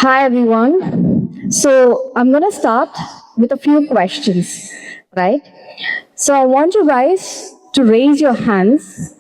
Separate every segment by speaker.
Speaker 1: Hi everyone. So I'm going to start with a few questions, right? So I want you guys to raise your hands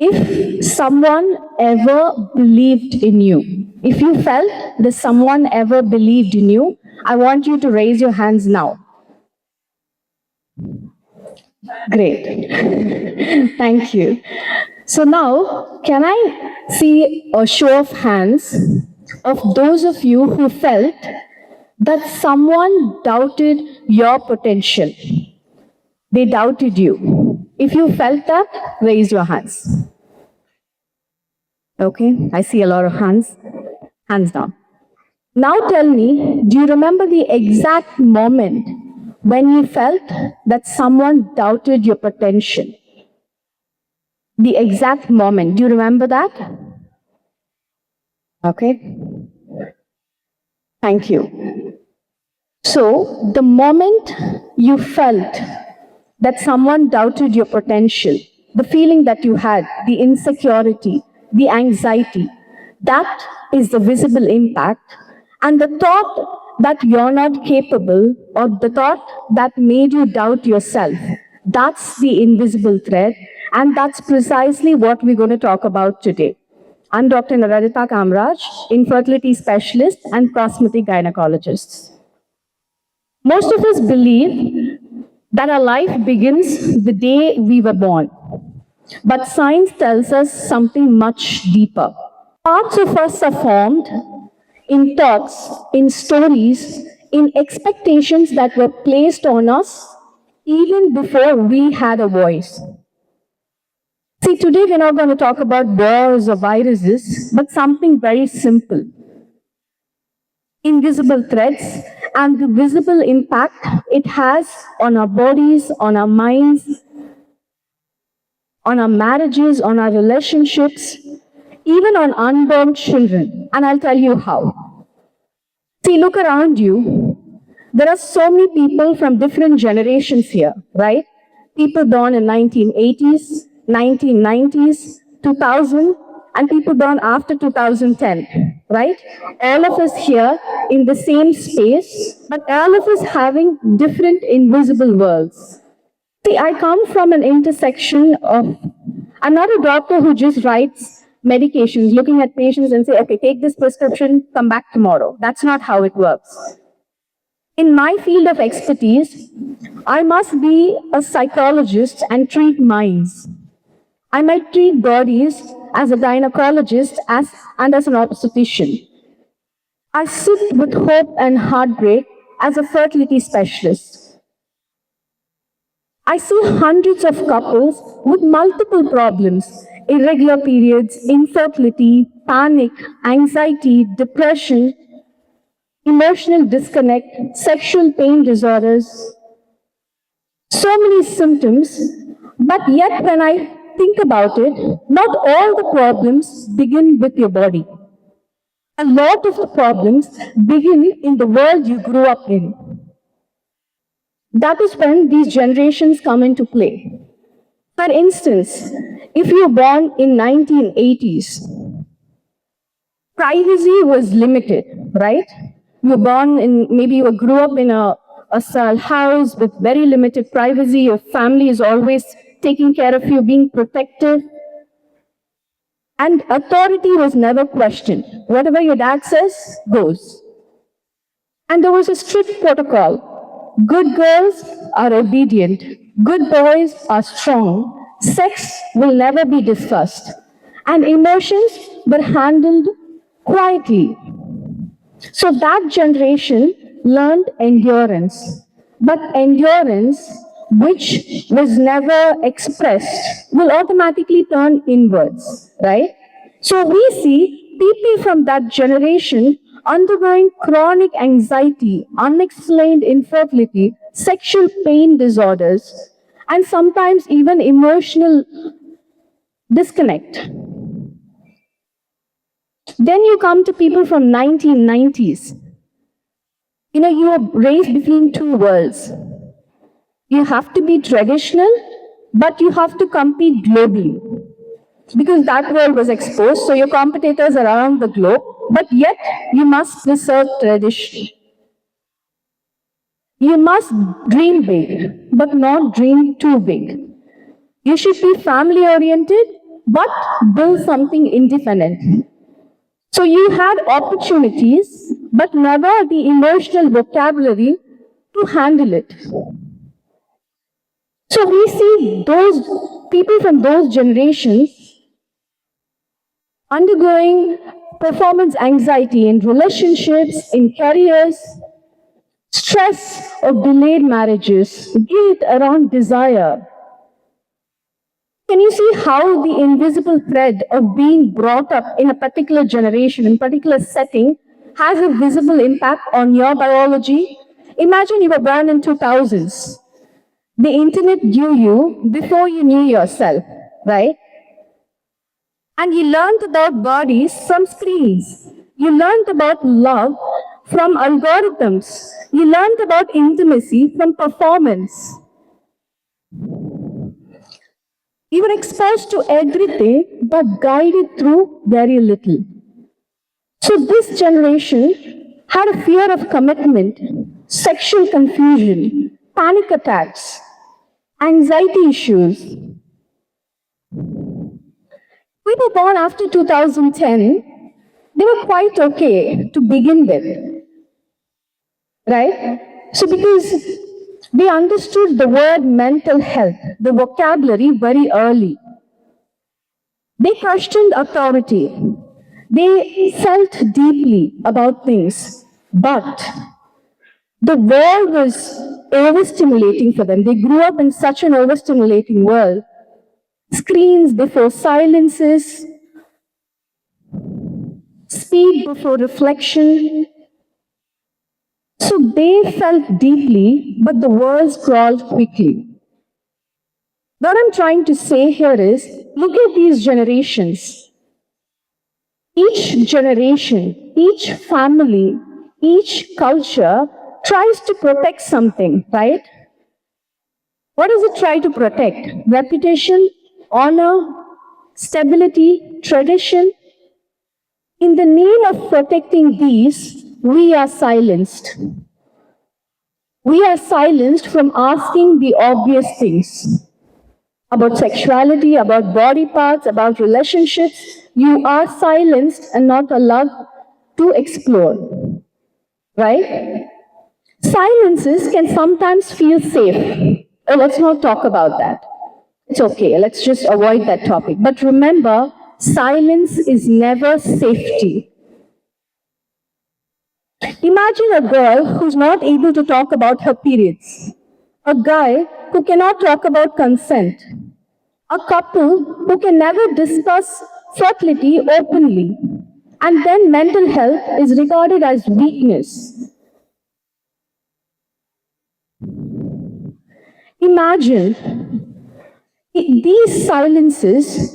Speaker 1: if someone ever believed in you. If you felt that someone ever believed in you, I want you to raise your hands now. Great. Thank you. So now, can I see a show of hands of those of you who felt that someone doubted your potential? They doubted you. If you felt that, raise your hands. Okay, I see a lot of hands. Hands down. Now tell me, do you remember the exact moment when you felt that someone doubted your potential? The exact moment. Do you remember that? Okay. Thank you. So, the moment you felt that someone doubted your potential, the feeling that you had, the insecurity, the anxiety, that is the visible impact. And the thought that you're not capable, or the thought that made you doubt yourself, that's the invisible thread. And that's precisely what we're going to talk about today. I'm Dr. Niveditha Kamaraj, infertility specialist and cosmetic gynecologist. Most of us believe that our life begins the day we were born. But science tells us something much deeper. Parts of us are formed in thoughts, in stories, in expectations that were placed on us even before we had a voice. See, today we're not going to talk about wars or viruses, but something very simple. Invisible threads and the visible impact it has on our bodies, on our minds, on our marriages, on our relationships, even on unborn children. And I'll tell you how. See, look around you. There are so many people from different generations here, right? People born in 1980s, 1990s, 2000, and people born after 2010, right? All of us here in the same space, but all of us having different invisible worlds. See, I come from an intersection of, I'm not a doctor who just writes medications, looking at patients and say, okay, take this prescription, come back tomorrow. That's not how it works. In my field of expertise, I must be a psychologist and treat minds. I might treat bodies as a gynecologist and as an obstetrician. I sit with hope and heartbreak as a fertility specialist. I see hundreds of couples with multiple problems: irregular periods, infertility, panic, anxiety, depression, emotional disconnect, sexual pain disorders, so many symptoms, but yet when I think about it, not all the problems begin with your body. A lot of the problems begin in the world you grew up in. That is when these generations come into play. For instance, if you were born in 1980s, privacy was limited, right? You were born in, maybe you grew up in a small house with very limited privacy. Your family is always taking care of you, being protective. And authority was never questioned. Whatever your dad says, goes. And there was a strict protocol. Good girls are obedient. Good boys are strong. Sex will never be discussed. And emotions were handled quietly. So that generation learned endurance. But endurance, which was never expressed, will automatically turn inwards, right? So we see people from that generation undergoing chronic anxiety, unexplained infertility, sexual pain disorders, and sometimes even emotional disconnect. Then you come to people from 1990s. You know, you are raised between two worlds. You have to be traditional, but you have to compete globally. Because that world was exposed, so your competitors are around the globe, but yet you must preserve tradition. You must dream big, but not dream too big. You should be family oriented, but build something independent. So you had opportunities, but never the emotional vocabulary to handle it. So we see those people from those generations undergoing performance anxiety in relationships, in careers, stress of delayed marriages, guilt around desire. Can you see how the invisible thread of being brought up in a particular generation, in a particular setting, has a visible impact on your biology? Imagine you were born in 2000s. The internet knew you before you knew yourself, right? And you learned about bodies from screens. You learned about love from algorithms. You learned about intimacy from performance. You were exposed to everything but guided through very little. So this generation had a fear of commitment, sexual confusion, panic attacks, anxiety issues. We were born after 2010. They were quite okay to begin with, right? So because they understood the word mental health, the vocabulary very early. They questioned authority. They felt deeply about things, but the world was overstimulating for them. They grew up in such an overstimulating world. Screens before silences, speed before reflection. So they felt deeply, but the world scrolled quickly. What I'm trying to say here is, look at these generations. Each generation, each family, each culture tries to protect something, right? What does it try to protect? Reputation, honor, stability, tradition. In the name of protecting these, we are silenced. We are silenced from asking the obvious things about sexuality, about body parts, about relationships. You are silenced and not allowed to explore, right? Silences can sometimes feel safe. Oh, let's not talk about that. It's okay, let's just avoid that topic. But remember, silence is never safety. Imagine a girl who's not able to talk about her periods, a guy who cannot talk about consent, a couple who can never discuss fertility openly, and then mental health is regarded as weakness. Imagine these silences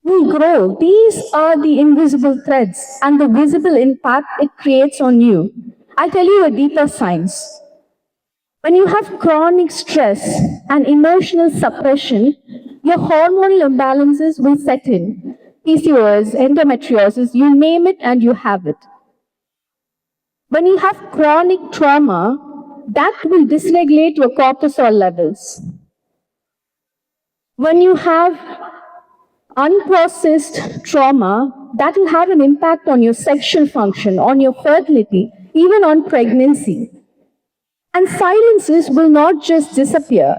Speaker 1: will grow. These are the invisible threads and the visible impact it creates on you. I'll tell you a deeper science. When you have chronic stress and emotional suppression, your hormonal imbalances will set in. PCOS, endometriosis, you name it and you have it. When you have chronic trauma, that will dysregulate your cortisol levels. When you have unprocessed trauma, that will have an impact on your sexual function, on your fertility, even on pregnancy. And silences will not just disappear.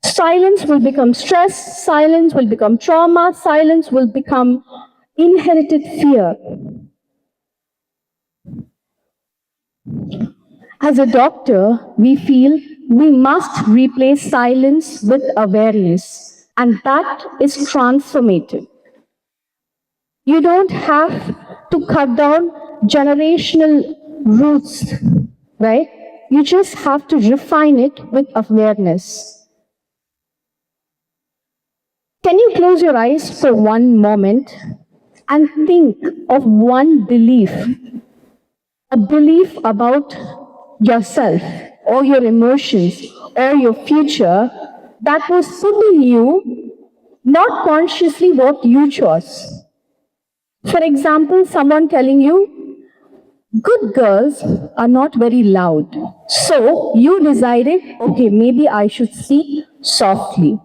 Speaker 1: Silence will become stress, silence will become trauma, silence will become inherited fear. As a doctor, we feel we must replace silence with awareness, and that is transformative. You don't have to cut down generational roots, right? You just have to refine it with awareness. Can you close your eyes for one moment and think of one belief, a belief about yourself or your emotions or your future that was put in you, not consciously what you chose? For example, someone telling you, good girls are not very loud. So you decided, okay, maybe I should speak softly.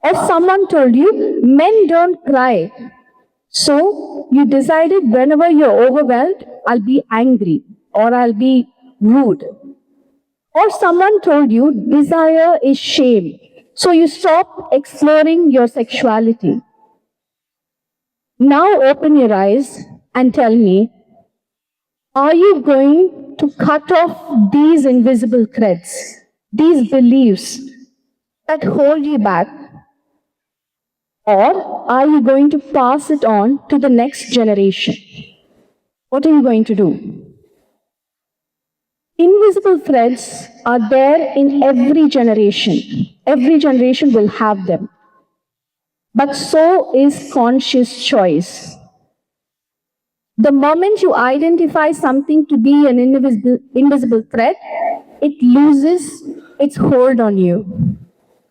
Speaker 1: Or someone told you, men don't cry. So you decided whenever you're overwhelmed, I'll be angry or I'll be rude. Or someone told you, desire is shame. So you stop exploring your sexuality. Now open your eyes and tell me, are you going to cut off these invisible threads, these beliefs that hold you back? Or are you going to pass it on to the next generation? What are you going to do? Invisible threads are there in every generation. Every generation will have them. But so is conscious choice. The moment you identify something to be an invisible threat, it loses its hold on you.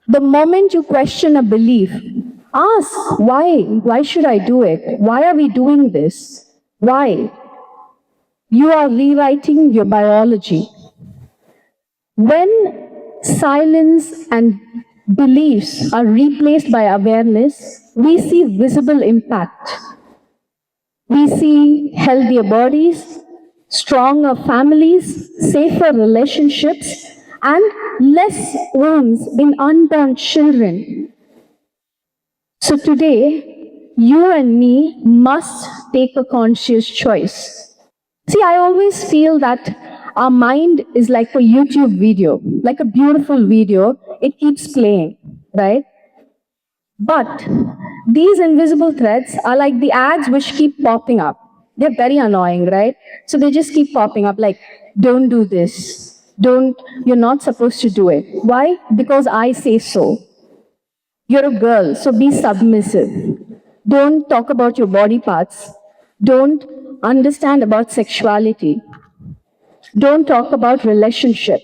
Speaker 1: The moment you question a belief, ask why? Why should I do it? Why are we doing this? Why? You are rewriting your biology. When silence and beliefs are replaced by awareness, we see visible impact. We see healthier bodies, stronger families, safer relationships, and less wounds in unborn children. So today, you and me must take a conscious choice. See, I always feel that our mind is like a YouTube video, like a beautiful video. It keeps playing, right? But these invisible threads are like the ads which keep popping up. They're very annoying, right? So they just keep popping up like, don't do this. You're not supposed to do it. Why? Because I say so. You're a girl, so be submissive. Don't talk about your body parts. Don't understand about sexuality. Don't talk about relationship.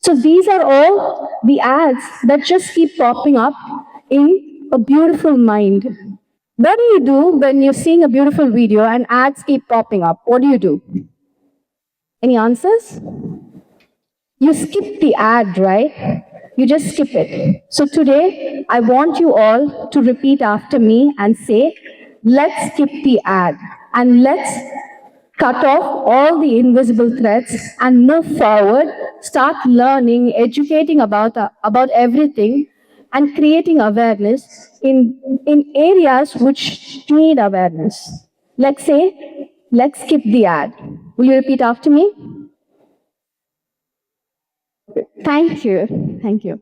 Speaker 1: So these are all the ads that just keep popping up in a beautiful mind. What do you do when you're seeing a beautiful video and ads keep popping up? What do you do? Any answers? You skip the ad, right? You just skip it. So today, I want you all to repeat after me and say, let's skip the ad and let's cut off all the invisible threads and move forward, start learning, educating about everything and creating awareness in areas which need awareness. Let's say, let's skip the ad. Will you repeat after me? Thank you. Thank you.